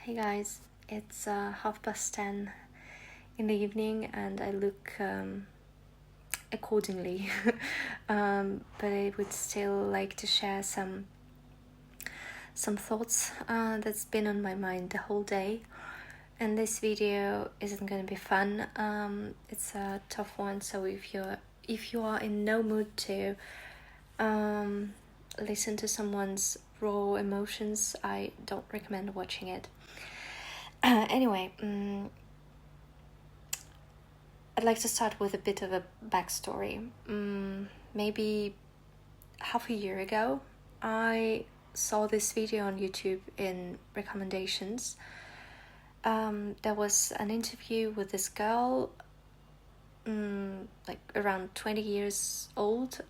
Hey guys, it's 10:30 in the evening and I look accordingly. But I would still like to share some thoughts that's been on my mind the whole day. And this video isn't going to be fun. It's a tough one, so if you are in no mood to listen to someone's raw emotions, I don't recommend watching it. Anyway, I'd like to start with a bit of a backstory. Maybe half a year ago, I saw this video on YouTube in recommendations. There was an interview with this girl, like around 20 years old.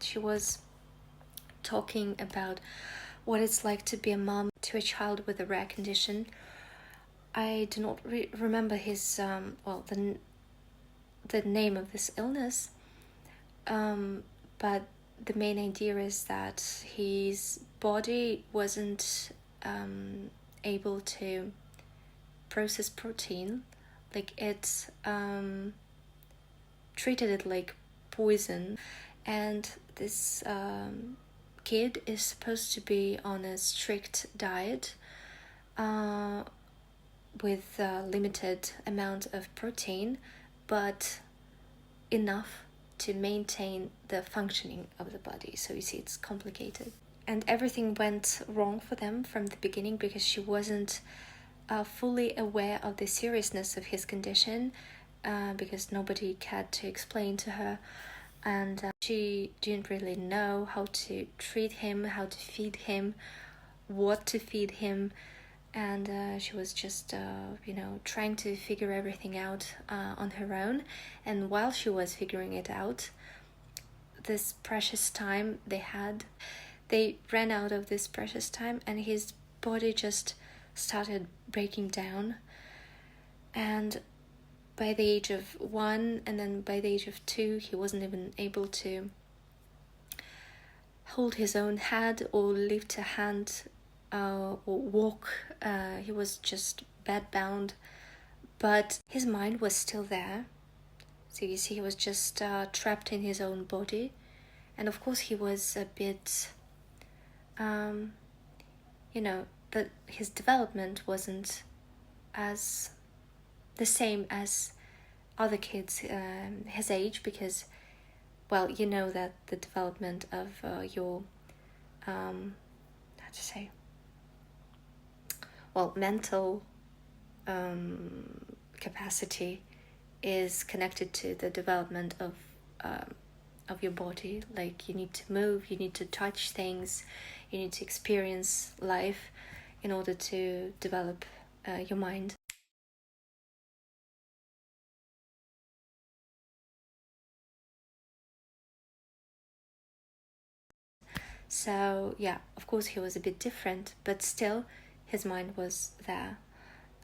She was talking about what it's like to be a mom to a child with a rare condition. I do not remember his the name of this illness, but the main idea is that his body wasn't able to process protein, like it treated it like poison, and this kid is supposed to be on a strict diet with a limited amount of protein, but enough to maintain the functioning of the body. So you see, it's complicated. And everything went wrong for them from the beginning because she wasn't fully aware of the seriousness of his condition, because nobody cared to explain to her. And she didn't really know how to treat him, how to feed him, what to feed him. And she was just, trying to figure everything out on her own. And while she was figuring it out, this precious time they ran out of this precious time, and his body just started breaking down. And by the age of 1, and then by the age of 2, he wasn't even able to hold his own head or lift a hand or walk. He was just bedbound, but his mind was still there. So you see, he was just trapped in his own body. And of course he was a bit, that his development wasn't as the same as other kids his age, because, well, you know that the development of your mental capacity is connected to the development of your body. Like, you need to move, you need to touch things, you need to experience life in order to develop your mind. So yeah, of course he was a bit different, but still his mind was there.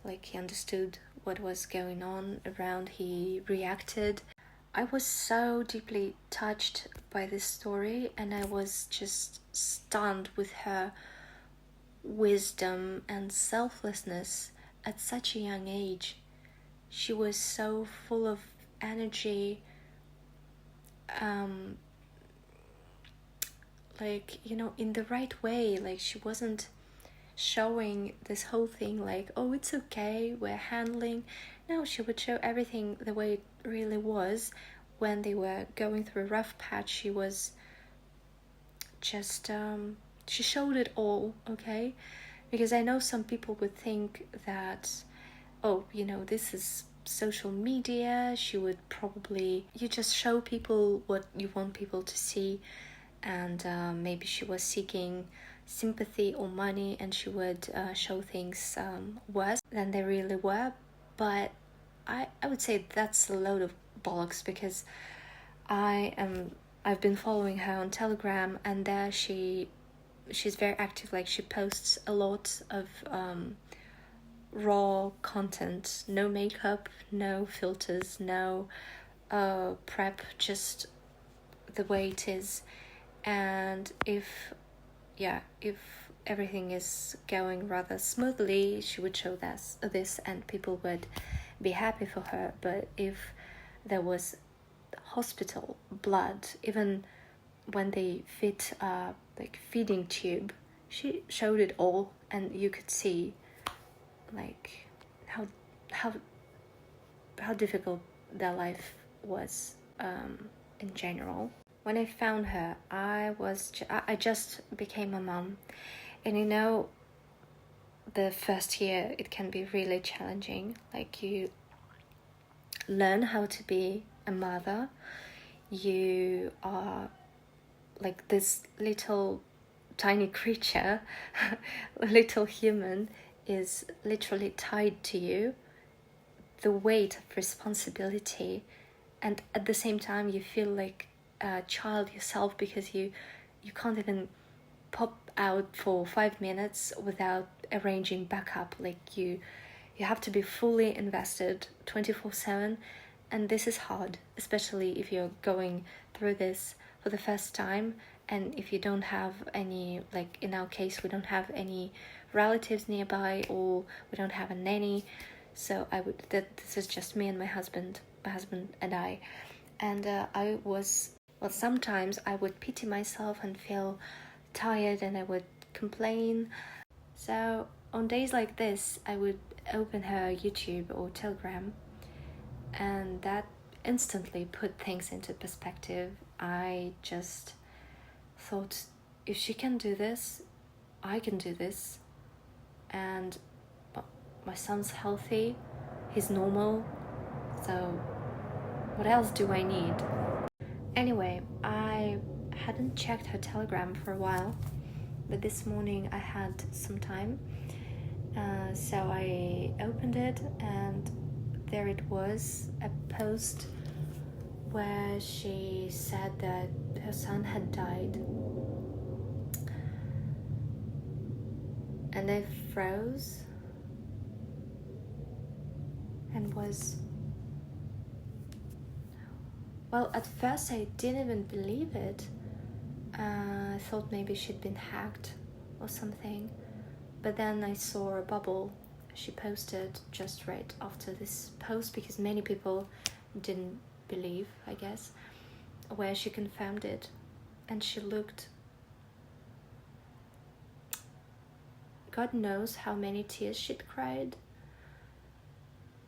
Like, he understood what was going on around, he reacted. I was so deeply touched by this story, and I was just stunned with her wisdom and selflessness at such a young age. She was so full of energy, in the right way. Like, she wasn't showing this whole thing like, oh, it's okay, we're handling. No, she would show everything the way it really was. When they were going through a rough patch, she was just she showed it all, okay? Because I know some people would think that, oh, this is social media, you just show people what you want people to see. And maybe she was seeking sympathy or money, and she would show things worse than they really were. But I would say that's a load of bollocks, because I've been following her on Telegram, and there she's very active. Like, she posts a lot of raw content, no makeup, no filters, no prep, just the way it is. And if everything is going rather smoothly, she would show this and people would be happy for her. But if there was hospital blood, even when they fit like feeding tube, she showed it all, and you could see like how difficult their life was in general. When I found her, I just became a mom, and you know, the first year it can be really challenging. Like, you learn how to be a mother. You are like this little tiny creature, a little human is literally tied to you, the weight of responsibility, and at the same time you feel like a child yourself, because you can't even pop out for 5 minutes without arranging backup. Like, you have to be fully invested 24/7, and this is hard, especially if you're going through this for the first time, and if you don't have any, like in our case, we don't have any relatives nearby, or we don't have a nanny. So this is just me and my husband and I. And sometimes I would pity myself and feel tired, and I would complain. So on days like this, I would open her YouTube or Telegram, and that instantly put things into perspective. I just thought, if she can do this, I can do this. And my son's healthy, he's normal, so what else do I need? Anyway, I hadn't checked her Telegram for a while, but this morning I had some time, so I opened it, and there it was, a post where she said that her son had died. And I froze and was... Well, at first I didn't even believe it. I thought maybe she'd been hacked or something. But then I saw a bubble she posted just right after this post, because many people didn't believe, I guess, where she confirmed it. And she looked... God knows how many tears she'd cried.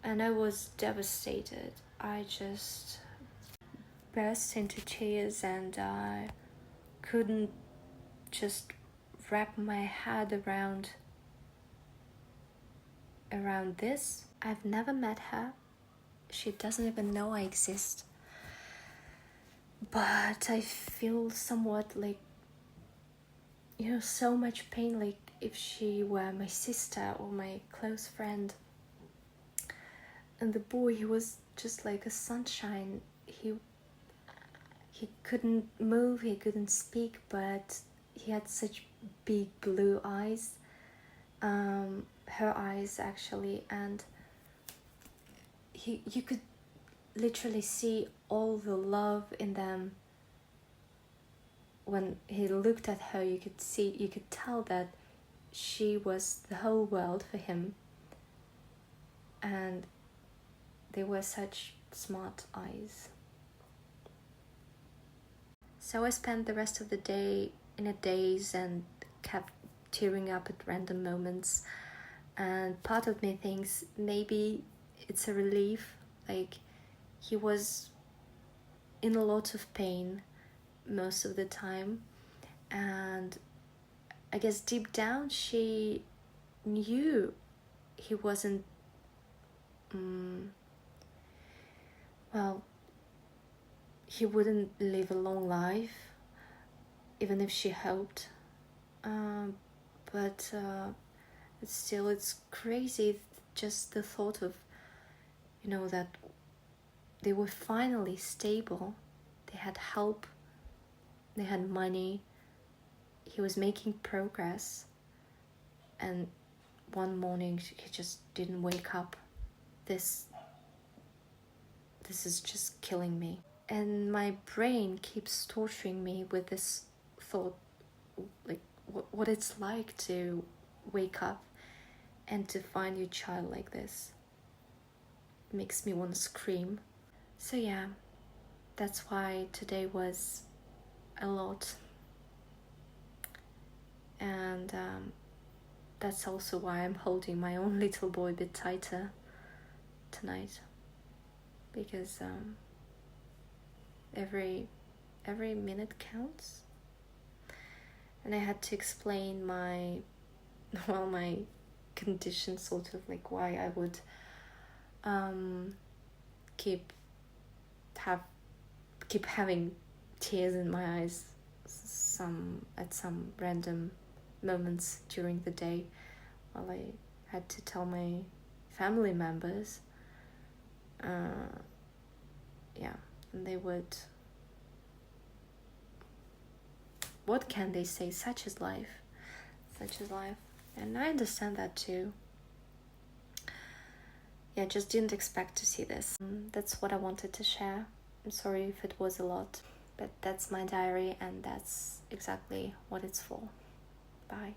And I was devastated. I just burst into tears, and I couldn't just wrap my head around this. I've never met her. She doesn't even know I exist. But I feel somewhat like, so much pain, like if she were my sister or my close friend. And the boy, he was just like a sunshine. He couldn't move, he couldn't speak, but he had such big blue eyes, her eyes actually, and you could literally see all the love in them. When he looked at her, you could tell that she was the whole world for him, and they were such smart eyes. So I spent the rest of the day in a daze and kept tearing up at random moments. And part of me thinks maybe it's a relief, like he was in a lot of pain most of the time. And I guess deep down she knew he wasn't, he wouldn't live a long life, even if she hoped. But still, it's crazy, just the thought of, that they were finally stable. They had help, they had money, he was making progress, and one morning he just didn't wake up. This is just killing me. And my brain keeps torturing me with this thought, like, what it's like to wake up and to find your child like this. It makes me want to scream. So yeah, that's why today was a lot. And that's also why I'm holding my own little boy a bit tighter tonight, because every minute counts. And I had to explain my condition, sort of like why I would keep having tears in my eyes at some random moments during the day, while I had to tell my family members, and they would, what can they say? Such is life, and I understand that too. Yeah, just didn't expect to see this. That's what I wanted to share. I'm sorry if it was a lot, but that's my diary, and that's exactly what it's for. Bye.